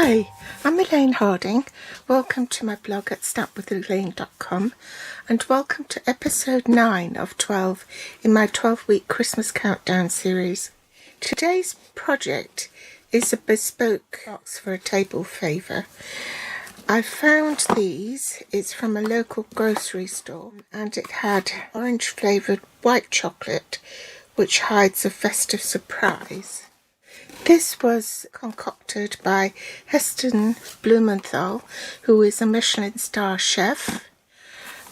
Hi, I'm Elaine Harding. Welcome to my blog at stampwithelaine.com and welcome to episode 9 of 12 in my 12-week Christmas countdown series. Today's project is a bespoke box for a table favour. I found these, it's from a local grocery store, and it had orange flavoured white chocolate which hides a festive surprise. This was concocted by Heston Blumenthal, who is a Michelin star chef,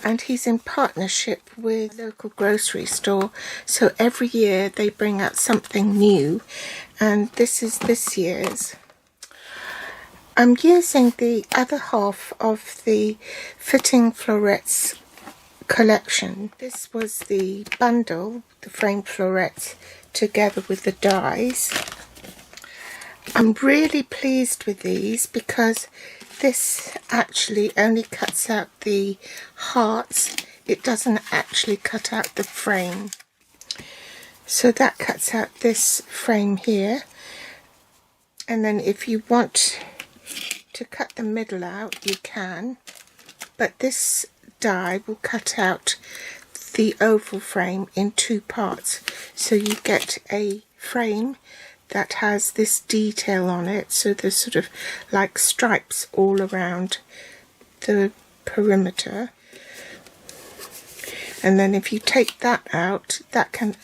and he's in partnership with a local grocery store, so every year they bring out something new, and this is this year's. I'm using the other half of the Framed Florets collection. This was the bundle, the Framed Florets, together with the dies. I'm really pleased with these because this actually only cuts out the hearts. It doesn't actually cut out the frame. So that cuts out this frame here. And then if you want to cut the middle out, you can. But this die will cut out the oval frame in two parts. So you get a frame that has this detail on it, so there's sort of like stripes all around the perimeter. And then if you take that out, that can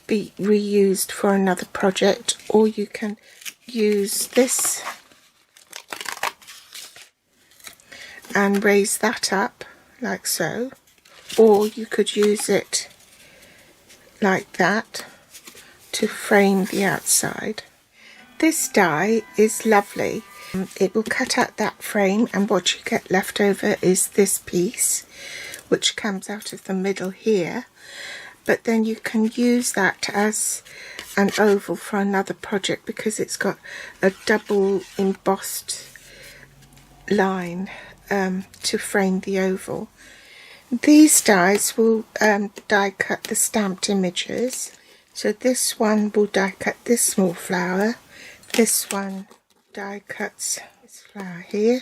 be reused for another project, or you can use this and raise that up like so, or you could use it like that to frame the outside. This die is lovely. It will cut out that frame, and what you get left over is this piece which comes out of the middle here, but then you can use that as an oval for another project because it's got a double embossed line to frame the oval. These dies will die cut the stamped images. So this one will die cut this small flower, this one die cuts this flower here,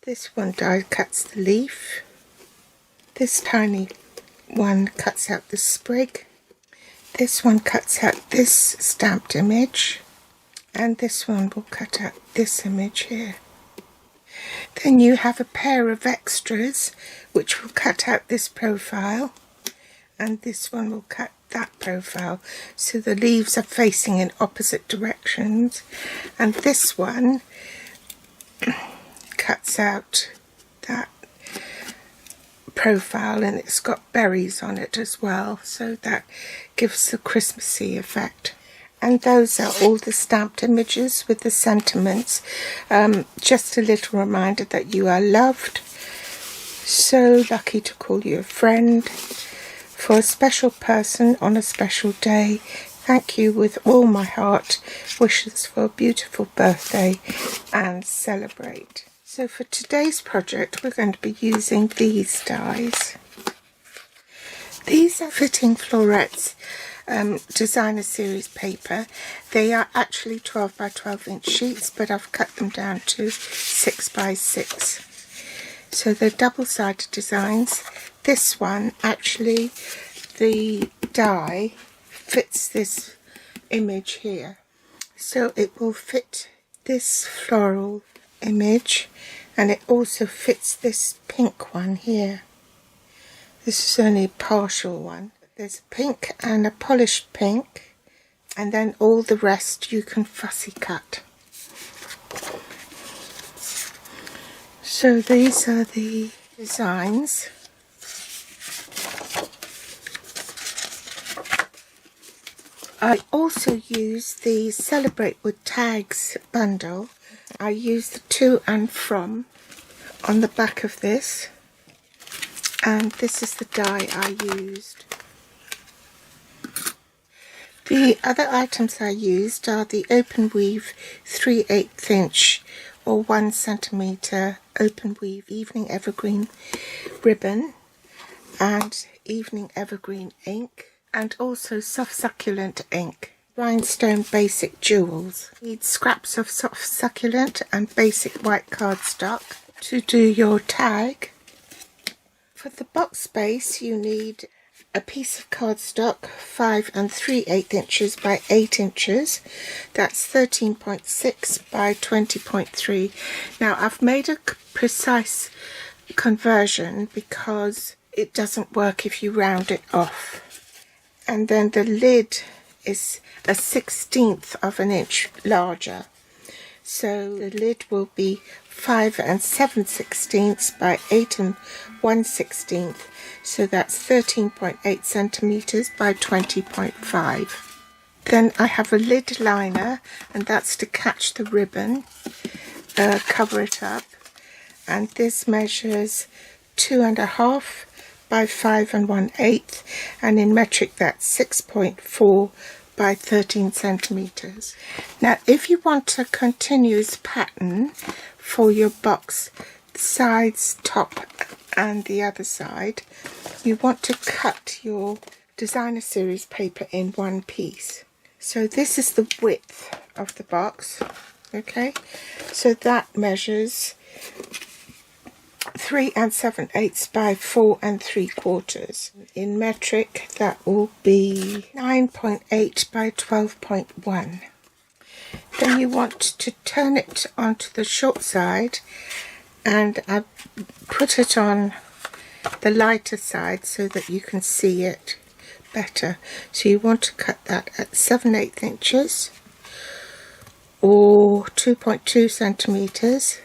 this one die cuts the leaf, this tiny one cuts out the sprig, this one cuts out this stamped image, and this one will cut out this image here. Then you have a pair of extras which will cut out this profile, and this one will cut that profile, so the leaves are facing in opposite directions, and this one cuts out that profile, and it's got berries on it as well, so that gives the Christmassy effect. And those are all the stamped images with the sentiments. Just a little reminder that you are loved, so lucky to call you a friend. For a special person on a special day, thank you with all my heart. Wishes for a beautiful birthday and celebrate. So for today's project, we're going to be using these dies. These are Framed Florets designer series paper. They are actually 12 by 12 inch sheets, but I've cut them down to 6 by 6. So they're double-sided designs. This one, actually, the die fits this image here. So it will fit this floral image, and it also fits this pink one here. This is only a partial one. There's a pink and a polished pink, and then all the rest you can fussy cut. So these are the designs. I also use the Celebrate with Tags bundle. I use the to and from on the back of this, and this is the die I used. The other items I used are the open weave 3/8 inch or 1 centimetre open weave evening evergreen ribbon, and evening evergreen ink, and also soft succulent ink. Rhinestone basic jewels. Need scraps of soft succulent and basic white cardstock to do your tag. For the box base you need a piece of cardstock 5 3/8 inches by 8 inches. That's 13.6 by 20.3. Now I've made a precise conversion because it doesn't work if you round it off. And then the lid is a 1/16 of an inch larger. So the lid will be 5 7/16 by 8 1/16. So that's 13.8 centimeters by 20.5. Then I have a lid liner, and that's to catch the ribbon, cover it up. And this measures 2.5 by 5 1/8, and in metric that's 6.4 by 13 centimeters. Now if you want a continuous pattern for your box, sides, top and the other side, you want to cut your designer series paper in one piece. So this is the width of the box, okay, so that measures 3 7/8 by 4 3/4. In metric that will be 9.8 by 12.1. Then you want to turn it onto the short side, and I put it on the lighter side so that you can see it better. So you want to cut that at 7/8 inches or 2.2 centimeters.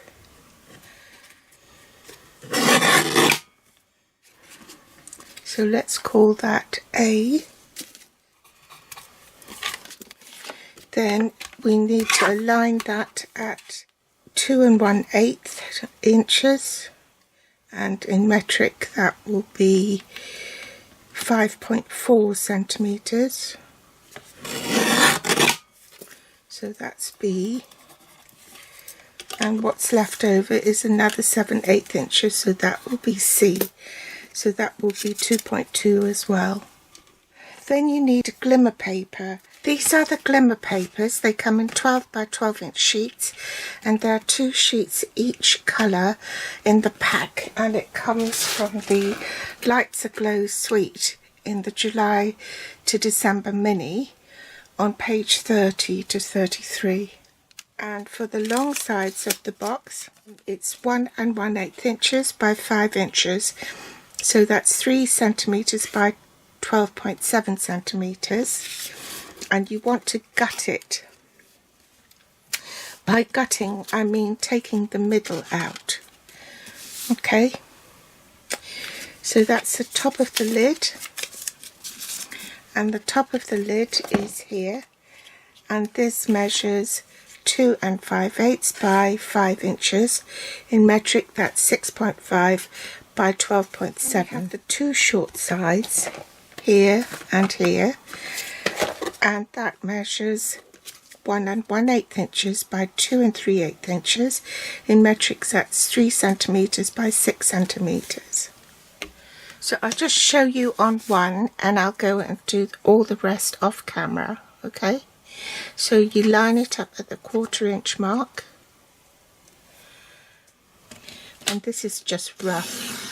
So let's call that A. Then we need to align that at 2 1/8 inches, and in metric that will be 5.4 centimeters. So that's B. And what's left over is another 7/8 inches, so that will be C. So that will be 2.2 as well. Then you need a glimmer paper. These are the glimmer papers. They come in 12 by 12 inch sheets, and there are 2 sheets each colour in the pack, and it comes from the Lights Aglow suite in the July to December mini on page 30 to 33. And for the long sides of the box, it's 1 1/8 inches by 5 inches, so that's 3 centimeters by 12.7 centimeters. And you want to gut it. By gutting I mean taking the middle out. Okay, so that's the top of the lid, and the top of the lid is here, and this measures 2 5/8 by 5 inches. In metric that's 6.5 by 12.7. The 2 short sides here and here, and that measures 1 1/8 inches by 2 3/8 inches. In metric that's 3 centimeters by 6 centimeters. So I'll just show you on one, and I'll go and do all the rest off camera. Okay, so you line it up at the 1/4 inch mark, and this is just rough.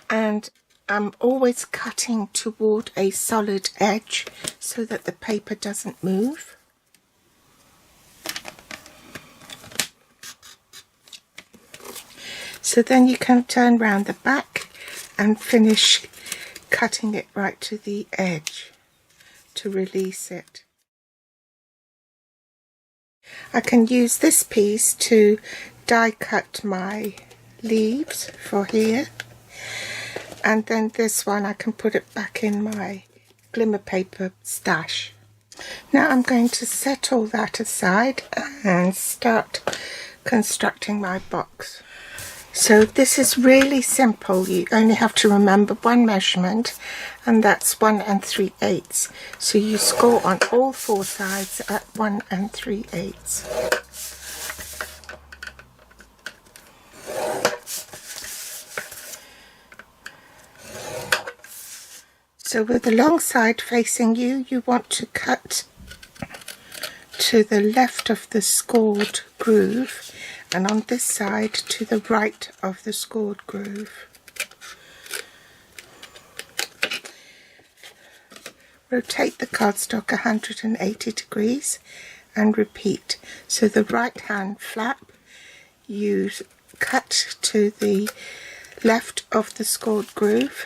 And I'm always cutting toward a solid edge so that the paper doesn't move. So then you can turn round the back and finish cutting it right to the edge to release it. I can use this piece to die cut my leaves for here. And then this one I can put it back in my glimmer paper stash. Now I'm going to set all that aside and start constructing my box. So this is really simple. You only have to remember one measurement, and that's 1 3/8. So you score on all 4 sides at 1 3/8. So with the long side facing you, you want to cut to the left of the scored groove, and on this side to the right of the scored groove. Rotate the cardstock 180 degrees and repeat. So the right hand flap, you cut to the left of the scored groove,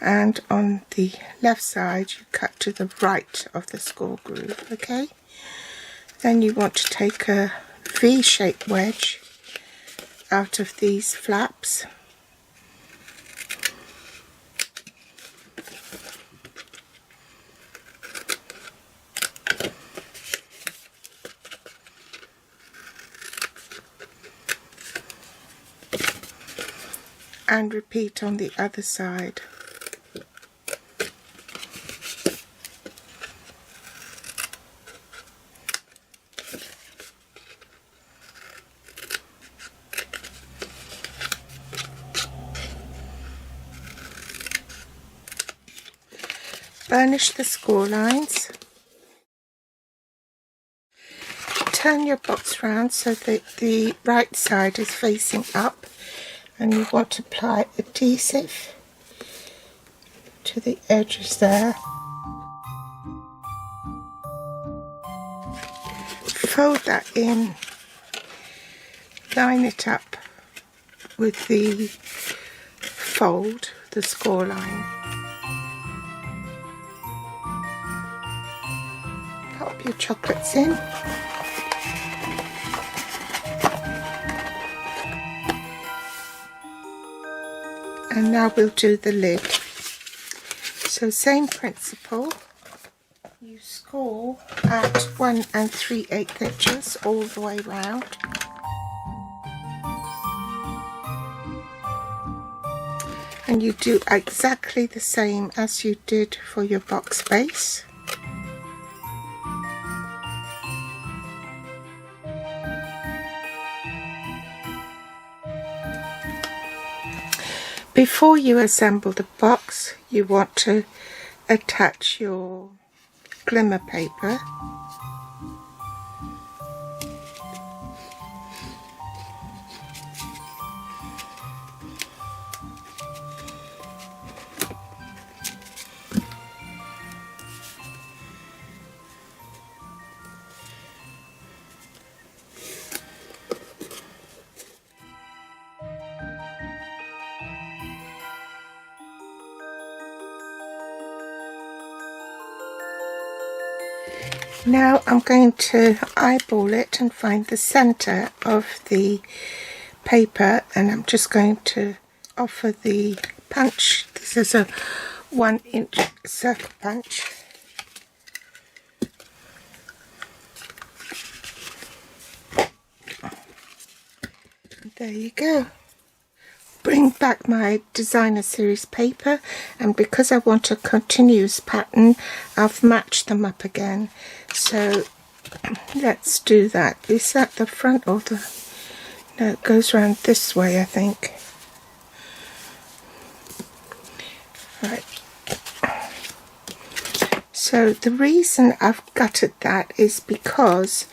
and on the left side you cut to the right of the scored groove. Okay, then you want to take a V-shaped wedge out of these flaps, and repeat on the other side. Burnish the score lines. Turn your box round so that the right side is facing up, and you want to apply adhesive to the edges there. Fold that in, line it up with the fold, the score line. Pop your chocolates in. And now we'll do the lid. So same principle, you score at 1 3/8 inches all the way round. And you do exactly the same as you did for your box base. Before you assemble the box, you want to attach your glimmer paper. Now I'm going to eyeball it and find the center of the paper, and I'm just going to offer the punch. This is a 1-inch circle punch. There you go. Bring back my designer series paper, and because I want a continuous pattern, I've matched them up again. So let's do that. Is that the front or the... No, it goes around this way, I think. Right. So the reason I've gutted that is because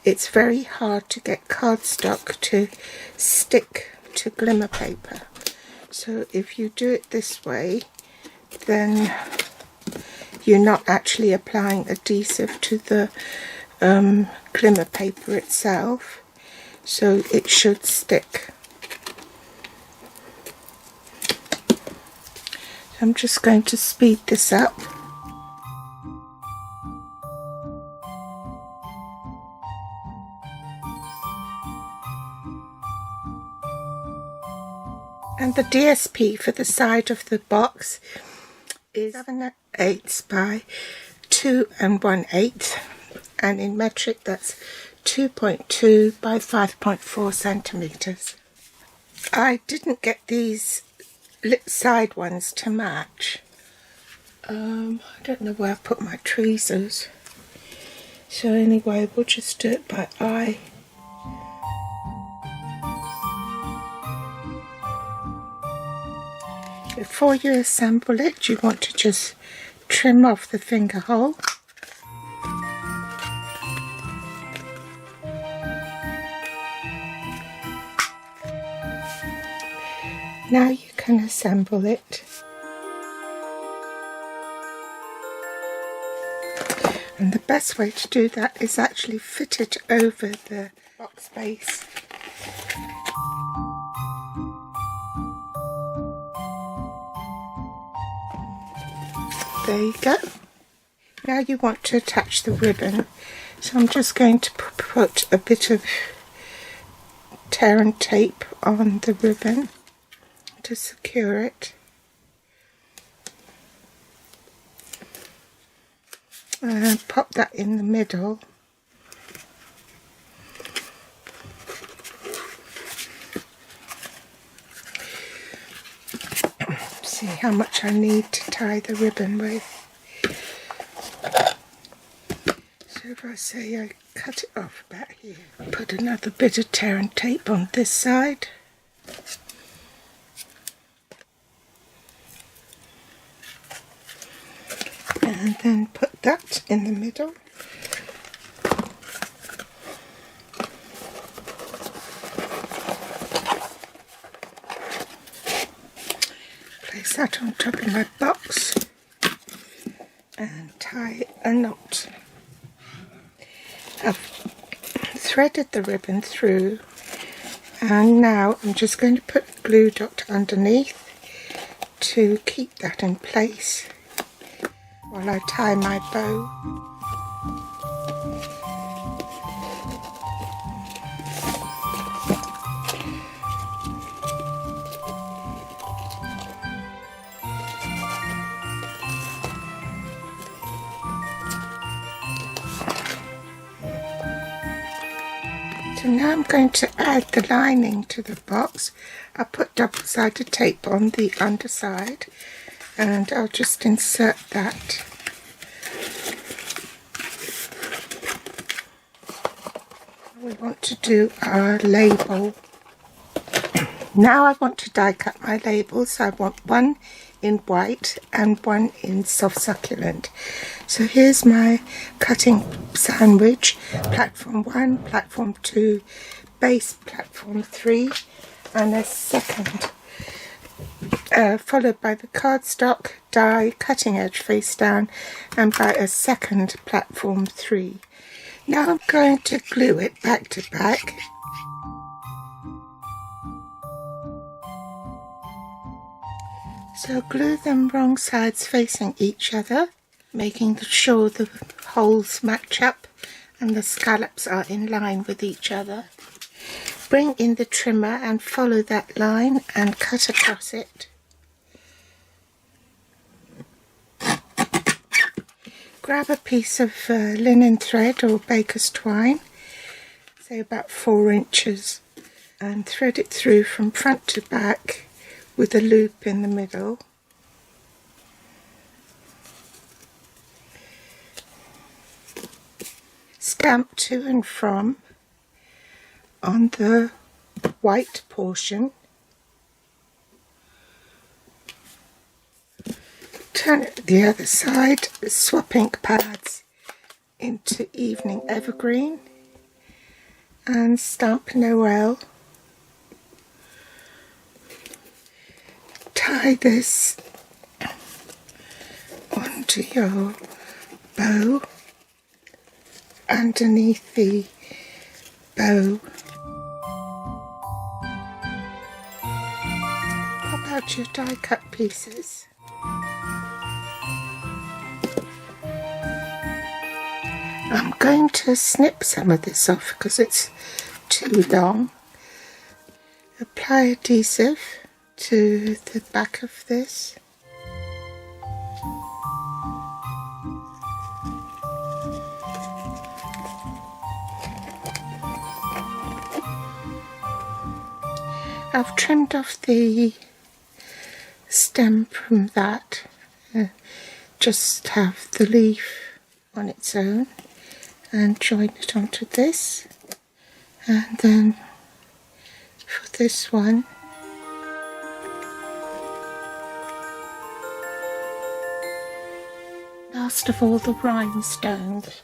it's very hard to get cardstock to stick to glimmer paper. So if you do it this way, then you're not actually applying adhesive to the glimmer paper itself, so it should stick. I'm just going to speed this up. And the DSP for the side of the box is 7/8 by 2 1/8, and in metric that's 2.2 by 5.4 centimeters. I didn't get these side ones to match. I don't know where I put my tweezers. So anyway, we'll just do it by eye. Before you assemble it, you want to just trim off the finger hole. Now you can assemble it. And the best way to do that is actually fit it over the box base. There you go. Now you want to attach the ribbon. So I'm just going to put a bit of tear and tape on the ribbon to secure it. And pop that in the middle. See how much I need to tie the ribbon with. So if I say I cut it off about here, put another bit of tear and tape on this side. And then put that in the middle. Place that on top of my box and tie a knot. I've threaded the ribbon through, and now I'm just going to put a glue dot underneath to keep that in place while I tie my bow. So now I'm going to add the lining to the box. I put double-sided tape on the underside and I'll just insert that. We want to do our label. Now I want to die cut my label, so I want one in white and one in soft succulent. So here's my cutting sandwich: platform 1, platform 2, base platform 3, and a second, followed by the cardstock die cutting edge face down, and by a second platform 3. Now I'm going to glue it back to back. So glue them wrong sides facing each other, making sure the holes match up and the scallops are in line with each other. Bring in the trimmer and follow that line and cut across it. Grab a piece of linen thread or baker's twine, say about 4 inches, and thread it through from front to back with a loop in the middle. Stamp to and from on the white portion. Turn it to the other side, swap ink pads into Evening Evergreen and stamp Noel. Tie this onto your bow underneath the bow. Pop out your die cut pieces. I'm going to snip some of this off because it's too long. Apply adhesive to the back of this. I've trimmed off the stem from that, just have the leaf on its own and join it onto this, and then for this one last of all the rhinestones.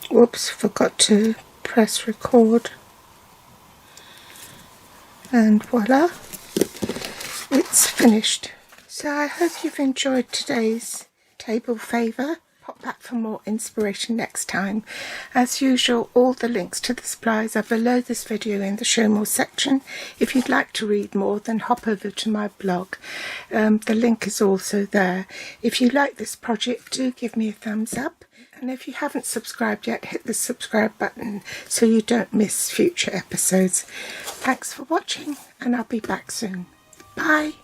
Whoops, forgot to press record, and voila, it's finished. So I hope you've enjoyed today's table favour. Pop back for more inspiration next time. As usual, all the links to the supplies are below this video in the show more section. If you'd like to read more, then hop over to my blog. The link is also there. If you like this project, do give me a thumbs up. And if you haven't subscribed yet, hit the subscribe button so you don't miss future episodes. Thanks for watching, and I'll be back soon. Bye.